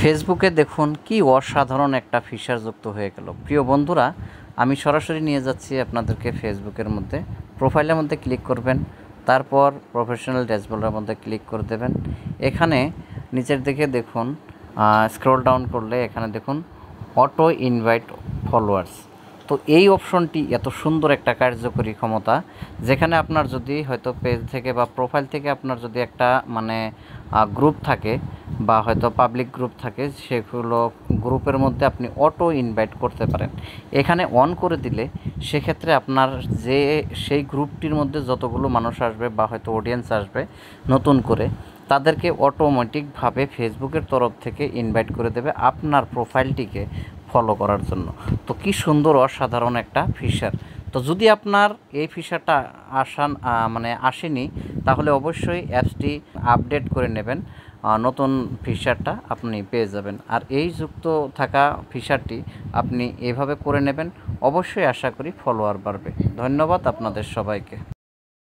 ফেসবুকে দেখুন কি অসাধারণ একটা ফিচার যুক্ত হয়ে গেল। প্রিয় বন্ধুরা, আমি সরাসরি নিয়ে যাচ্ছি আপনাদেরকে ফেসবুকের মধ্যে। প্রোফাইলের মধ্যে ক্লিক করবেন, তারপর প্রফেশনাল ড্যাশবোর্ডের মধ্যে ক্লিক করে দেবেন। এখানে নিচের দিকে দেখুন, স্ক্রল ডাউন করলে এখানে দেখুন অটো ইনভাইট ফলোয়ার্স। তো এই অপশনটি এত সুন্দর একটা কার্যকরী ক্ষমতা, যেখানে আপনার যদি হয়তো পেজ থেকে বা প্রোফাইল থেকে আপনার যদি একটা গ্রুপ থাকে বা হয়তো পাবলিক গ্রুপ থাকে, সেগুলো গ্রুপের মধ্যে আপনি অটো ইনভাইট করতে পারেন। এখানে অন করে দিলে সেক্ষেত্রে আপনার সেই গ্রুপটির মধ্যে যতগুলো মানুষ আসবে বা হয়তো অডিয়েন্স আসবে নতুন করে, তাদেরকে অটোমেটিকভাবে ফেসবুকের তরফ থেকে ইনভাইট করে দেবে আপনার প্রোফাইলটিকে ফলো করার জন্য। তো কি সুন্দর অসাধারণ একটা ফিচার। তো যদি আপনার এই ফিচারটা আসেনি, তাহলে অবশ্যই অ্যাপসটি আপডেট করে নেবেন, নতুন ফিচারটা আপনি পেয়ে যাবেন। আর এই যুক্ত থাকা ফিচারটি আপনি এভাবে করে নেবেন, অবশ্যই আশা করি ফলোয়ার বাড়বে। ধন্যবাদ আপনাদের সবাইকে।